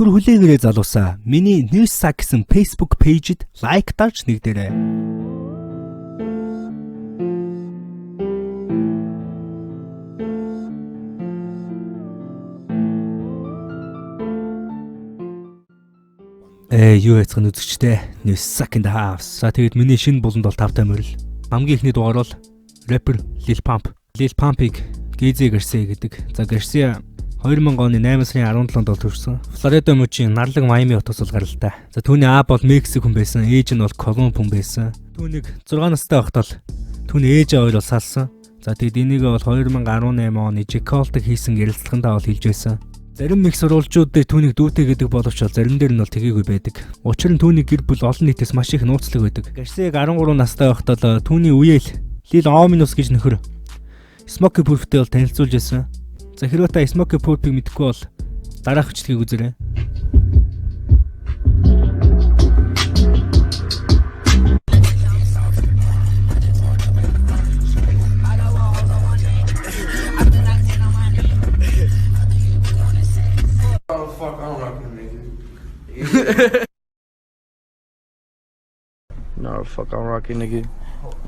Дэлгүр хүлээгээрээ залуусаа миний News Sack гэсэн Facebook пэйжид лайк дарж нэгдээрэй. Юу яцхан үзэгчтэй News Sack in the house. За тэгээд миний шинэ буланд бол тавтай морил. Хамгийн ихний дугаар бол rapper Lil Pump. Lil Pump-ыг Gizzy Garcia гэдэг. За Garcia 2000 оны 8 сарын 17-нд бол төрсөн. Флорида мужийн нарлаг Майами хотоос бол гаралтай. За түүний аав бол Мексик хүн байсан, ээж нь бол Колумб хүн байсан. Түүнийг 6 настай байхдаа бол түүний ээж хоёр бол салсан. За тэгэд энийг бол 2018 оны J. Cole-тэй хийсэн ярилцлагандаа бол хэлж байсан. Зарим их сурвалжууд дээр түүнийг дүүтэй гэдэг боловч зарим дээр нь бол тгийгүй байдаг. Учир нь түүний гэр бүл олон нийтээс маш их нууцлаг байдаг. Garcia 13 настай байхдаа түүний үеэл Lil Ominous гэж нөхөр Smokey Purp-тэй бол танилцуулж байсан. За хэрвээ та Smokey Purp-ыг мэдэхгүй бол дараах бичлэгийг үзээрэй. No, fuck, I'm rocking, nigga.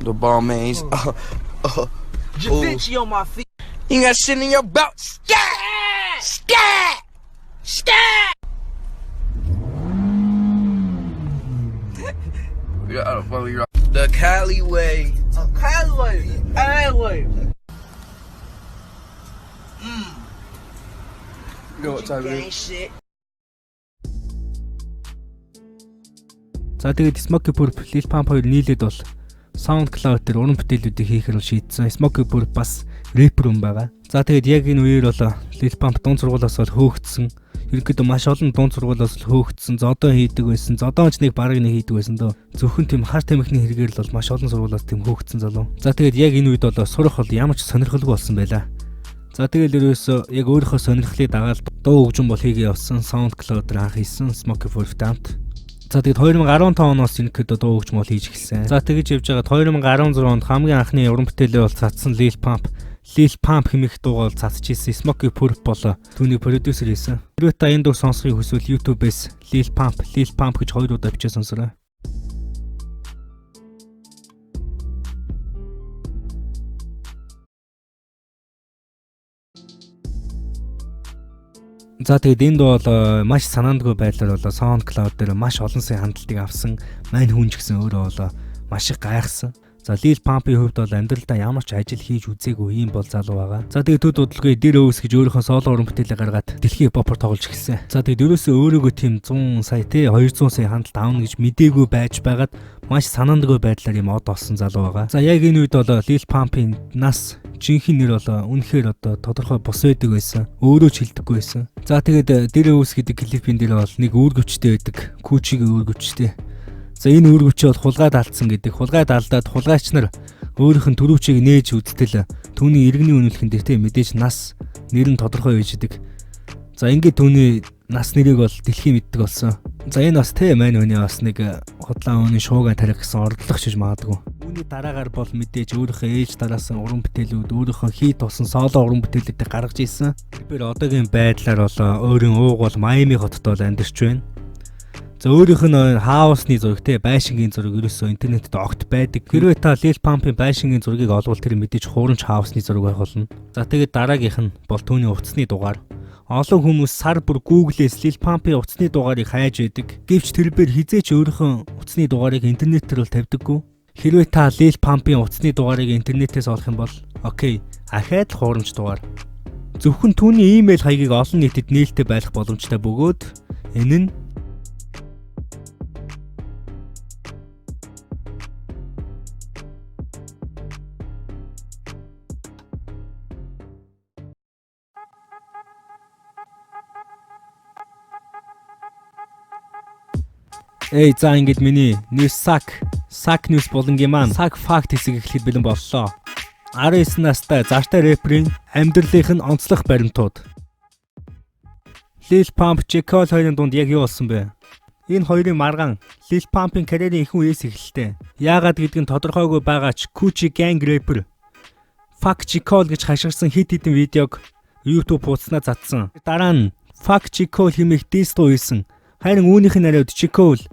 The ball mains. Javinci on my feet. You got shit in your belt. Scat! Scat! Scat! The Cali way. Cali way. Way. Go what type of Gang shit. За тэгээд Smokey Purp, Lil Pump хоёр нийлээд бол SoundCloud дээр уран бүтээлүүдийг хийхээр шийдсэн. Smokey Purp бас рэпер хүн байгаа. За тэгээд яг энэ үеэр бол Lil Pump дунд сургуулиас бол хөөгдсөн. Ерөнхийдөө маш олон дунд сургуулиас хөөгдсөн. Зодоо хийдэг байсан. Зодоонч нэг бараг нэг хийдэг байсан дөө. Зөвхөн тийм хар тамхины хэрэгээр л бол маш олон сургуулиас тийм хөөгдсөн залуу. За тэгээд яг энэ үед бол сурах бол ямар ч сонирхолгүй болсон байлаа. За тэгээд ерөөсөө яг өөрийнхөө сонирхлыг дагаад дуу хөгжим бол хийгээ явсан. SoundCloud дээр анх хийсэн Smokey Purp-тэй хамт. За тэгээд 2015 оноос энэ дуу хөгжим бол хийж эхэлсэн. За тэгэж явж байгаа 2016 онд хамгийн анхны уран бүтээлээ бол цацсан Lil Pump хэмээх дуугаар цацж ирсэн Smokey Purp бол түүний продюсер хийсэн. Хэрвээ та энэ дуу сонсохыг хүсвэл YouTube-ээс Lil Pump гэж 2 удаа бичиж сонсорой. За тэгээд энэ дуу бол маш санаандгүй байдлаар бол SoundCloud дээр маш олон сая хандлтыг авсан. Мань хүн ч гэсэн өөрөө бол маш их гайхсан. За Lil Pump-ийн хувьд бол амьдралдаа ямар ч ажил хийж үзээгүй юм бол залуу байгаа. За тэгээд төд удалгүй Дэр Өвс гэж өөрийнхөө соло уран бүтээлээ гаргаад дэлхийн хипхопор тоглож эхэлсэн. За тэгээд ерөөсөө өөрөөгөө тийм 100 сая 200 сая хандлт аавна гэж мэдээгүй байж байгаад маш санаандгүй байдлаар юм од олсон залуу байгаа. За яг энэ үед бол Lil Pump-ийн нас жинхэнэ нэр бол үнэхээр тодорхой бос байдаг байсан. Өөрөө ч хэлдэггүй байсан. За тэгээд Дэр Өвс гэдэг клипийн дээр бол нэг үүргэвчтэй байдаг. Кучигийн үүргэвчтэй. За энэ үүргэвчээ бол хулгайд алдсан гэдэг. Хулгайд алдаад хулгайч нар өөрийнх нь төрөвчийг нээж үзтэл түүний иргэний үнэлэхэн дээр тийм мэдээж нас нэр нь тодорхой байждаг. За ингээд түүний нас нэрийг бол дэлхийн мэддэг болсон. За энэ бас мань өний бас нэг худлаа өний шууган тарих гэсэн ордлох шиж магадгүй. Үүний дараагаар бол мэдээж өөрийнхөө ээж дараасан уран бүтээлүүд өөрийнхөө хит болсон соло уран бүтээлүүдийг гаргаж ирсэн. Тэгэхээр одоогийн байдлаар бол өөрийн ууг бол Майами хотод бол амьдарч байна. За өөрийнх нь хаусны зураг байшингийн зураг ерөөсөө интернетд огт байдаг. Хэрвээ та Lil Pump-ийн байшингийн зургийг олвол тэр мэдээж хуурамч хаусны зураг байх болно. За тэгээд дараагийнх нь бол түүний утасны дугаар. Олон хүмүүс сар бүр Google-ээс Lil Pump-ийн утасны дугаарыг хайж байдаг. Гэвч тэрээр хизээч өөрийнхөө утасны дугаарыг интернетээр бол тавьдаггүй. Хэрвээ та Lil Pump-ийн утасны дугаарыг интернетээс олох юм бол окей, ахаад л хуурамч дугаар. Зөвхөн түүний имэйл хаягийг олон нийтэд нээлттэй байх боломжтой бөгөөд энэ нь за ингэж миний News Sack News болонгийн маань Sack Fact хэсэг эхлэхэд бэлэн боллоо. 19 настай зартай рэперийн амьдралынх нь онцлог баримтууд. Lil Pump, J. Cole хоёрын дунд яг юу болсон бэ? Энэ хоёрын маргаан Lil Pump-ийн карьерийн ихэнх үеэс эхэллээ. Яагаад гэдг нь тодорхойгүй байгаа ч Gucci Gang рэпер Fuck J. Cole гэж хашгирсан хит хитэн видеог YouTube хуудаснаа цацсан. Дараа нь Fuck J. Cole хэмээх дис дуу хийсэн. Харин үүнийх нь нариуд J. Cole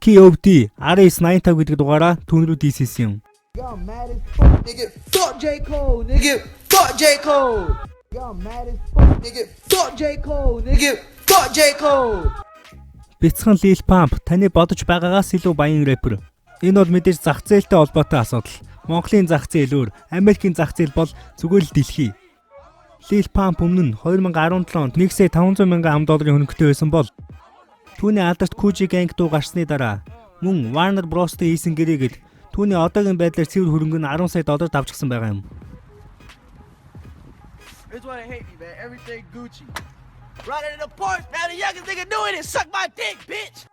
KOD RS85 гэдэг дугаараа түүн рүү дис хийсэн юм. Y'all mad as fuck, nigga. Fuck J. Cole, nigga. Fuck J. Cole. Y'all mad as fuck, nigga. Fuck J. Cole, nigga. Fuck J. Cole. Бяцхан Lil Pump таны бодож байгаагаас илүү баян рэпер. Энэ бол мэдээж зах зээлтэй холбоотой асуудал. Монголын зах зээл өөр, Америкийн зах зээл бол зүгээр л дэлхий. Lil Pump өмнө нь 2017 онд 1,500,000 $1 хөнөгтэй байсан бол түүний алдарт Gucci Gang дуу гарсны дараа мөн Warner Bros-тэй хийсэн гэрээгээд түүний одоогийн байдлаар цэвэр хөрөнгө нь $10 сая давчсан байгаа юм. That's why they hate me, man. Everything Gucci. Riding in the Porsche, man. The youngest nigga doing it. Suck my dick, bitch.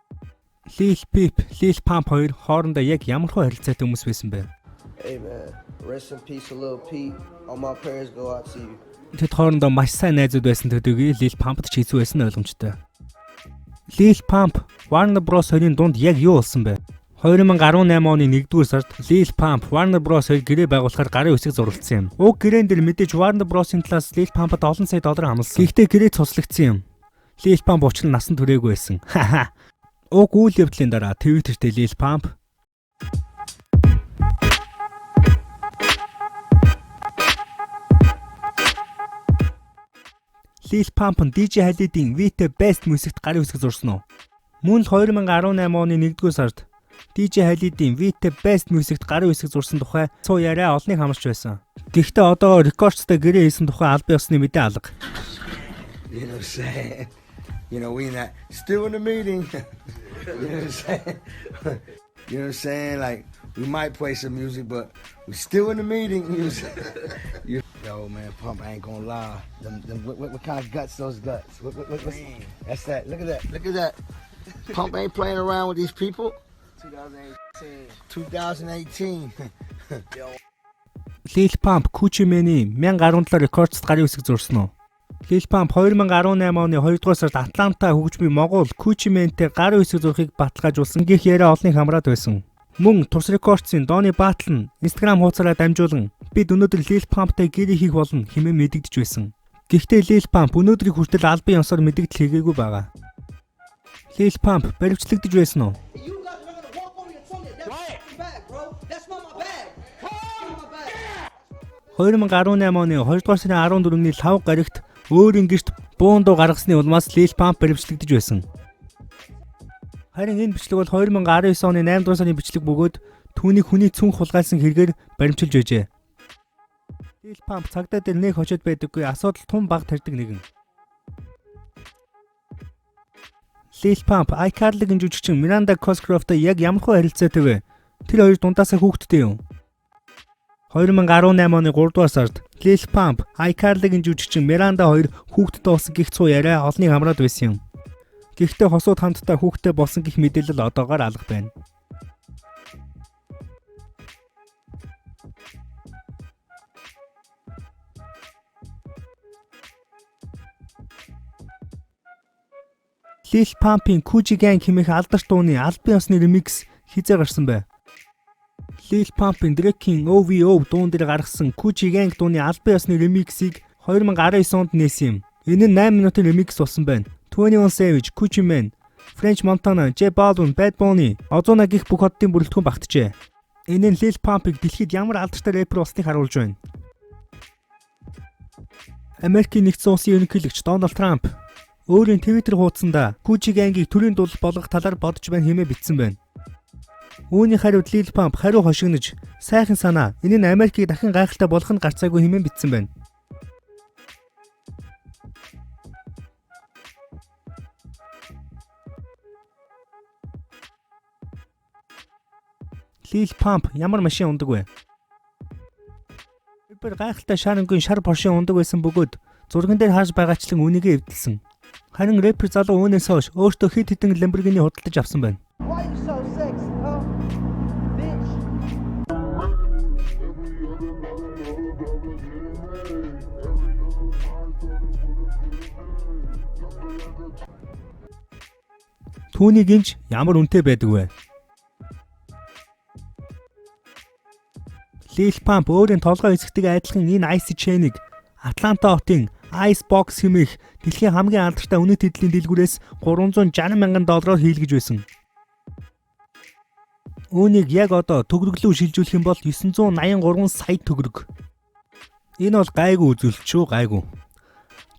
Lil Peep, Lil Pump хоёр хоорондоо яг ямар хөө харилцаатай хүмүүс байсан бэ? Hey man, rest in peace to Lil Peep. All my prayers go out to you. Тэд хоорондоо маш сайн найзууд байсан төдийгүй Lil Pump-д ч хэцүү байсан нь ойлгомжтой. Lil Pump, Warner Bros хоёрын дунд яг юу болсон бэ? 2018 оны 1-р сард Lil Pump, Warner Bros хоёр гэрээ байгуулахаар гарын үсэг зурвалдсан юм. Уг гэрээн дээр мэдээж Warner Bros-ийн талаас Lil Pump-д олон сая $1 хамлсан. Гэхдээ гэрээ цуслагдсан юм. Lil Pump учир нь насан туршаагүй байсан. Уг үйл явдлын дараа Twitter-т Lil Pump Lil Pump нь DJ Khaled-ийн We The Best мюзикт гарын үсэг зурсан уу? Мөн л 2018 оны 1-р сард DJ Khaled-ийн We The Best мюзикт гарын үсэг зурсан тухай цуу яриа олныг хамарч байсан. Гэхдээ одоо рекордстай гэрээ хийсэн тухай албан ёсны мэдээ алга. You know what I'm saying? You know, we not still in the meeting. You know what I'm saying? You know what I'm saying? Like, we might play some music, but we still in the meeting. You know what I'm saying? Yo, man, Pump, I ain't gonna lie. What kind of guts those guts? That's that. Look at that. Look at that. Pump ain't playing around with these people. 2018. Lil Pump Gucci Mane 1017 рекордс гарын үсэг зурсан уу? Lil Pump 2018 оны 2-р сард Атланта хөгжмийн Монгол Gucci Mane-тэй гарын үсэг зурхийг баталгаажуулсан гэх яриа олныг хамраад байсан. Мөн тус рекордсын Donny Battle нь Instagram хуудасаараа дамжуулан бид өнөөдөр Lil Pump-тай гэрээ хийх болно хэмээн мэдэгдэж байсан. Гэхдээ Lil Pump өнөөдрийг хүртэл албан ёсоор мэдэгдэл хийгээгүй байгаа. Lil Pump баривчлагдж байсан уу? You guys are gonna walk over your tongue. That's my bag, bro. That's not my bag. That's my bag. 2018 оны 2-р сарын 14-ний 5 гарагт өөрийн гэрт буун дуу гаргасны улмаас Lil Pump баривчлагдж байсан. Харин энэ бичлэг бол 2019 оны 8-р сарын бичлэг бөгөөд түүнийг хүний цүнх хулгайлсан хэрэгээр баримтжилж байжээ. Lil Pump цагдаа дээр нэг хожоод байдаггүй асуудал тун баг тарьдаг нэгэн. Lil Pump iCarly-гийн жүжигчин Miranda Cosgrove-тай яг ямар хөө харилцаатай вэ? Тэр хоёр дундаасаа хүүхэдтэй юм. 2018 оны 3-р сард Lil Pump iCarly-гийн жүжигчин Miranda хоёр хүүхэдтэй болсон гэх цуу яриа олныг хамраад байсан юм. Гэхдээ хосууд хамтдаа хүүхэдтэй болсон гэх мэдээлэл одоогоор алга байна. Lil Pump-ийн Gucci Gang хэмээх алдарт дууны албан ёсны ремикс хизээ гарсан бэ? Lil Pump-ийн Drake-ийн OVO дуун дээр гаргасан Gucci Gang дууны албан ёсны ремиксийг 2019 онд нээсэн юм. Энэ нь 8 минутын ремикс болсон байна. 21 Savage, Gucci Mane, French Montana, J Balvin, Bad Bunny, Ozuna гих бүх хотын бүрэлдэхүүн багтжээ. Энэ нь Lil Pump-ыг дэлхийд ямар алдартай рэпер болсныг харуулж байна. Америкийн нэгдсэн улсын ерөнхийлөгч Donald Trump өөрийн Twitter хуудсанда Gucci Gang-ийг төрийн дулал болгох талаар бодож байна хэмээн бичсэн байна. Үүний хариуд Lil Pump хариу хошигнож, сайхан санаа, энэ нь Америкийг дахин гайхалтай болгох нь гарцаагүй хэмээн бичсэн байна. Lil Pump ямар машин ундаг вэ? Рэпер гайхалтай шарангийн шар Porsche ундаг байсан бөгөөд зурган дээр харж байгаачлан үнийгээ эвдэлсэн. Харин рэпер залуу үүнээс хойш өөртөө хэд хэдэн Lamborghini худалдаж авсан байна. Why you so sexy, huh? Bitch. Түүний гинж ямар үнэтэй байдаг вэ? Lil Pump өөрийн толгой хэсэгтэйг адилхан энэ Ice Chain-ыг Атланта хотын Icebox хэмээх дэлхийн хамгийн алдартай үнэт хэдлийн дэлгүүрээс $360,000 хийлгэж байсан. Үүнийг яг одоо төгрөглөө шилжүүлэх юм бол 983 сая төгрөг. Энэ бол гайгүй үзүүлэлт шүү, гайгүй.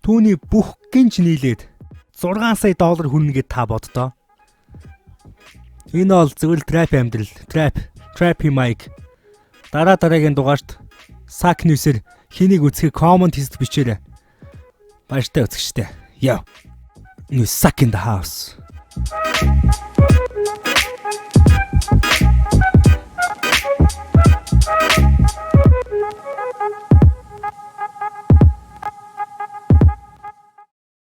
Түүний бүх гинж нийлээд $6 сая хүрнэ гэд та боддоо. Энэ бол зөвхөн trap амьдрал, trap mic. Дараагийн дугаарт Sack News-ээр хэнийг үзэхийг comment хийсд бичээрэй. Баяртай үзэгчтэй. Yo. New Sack in the house.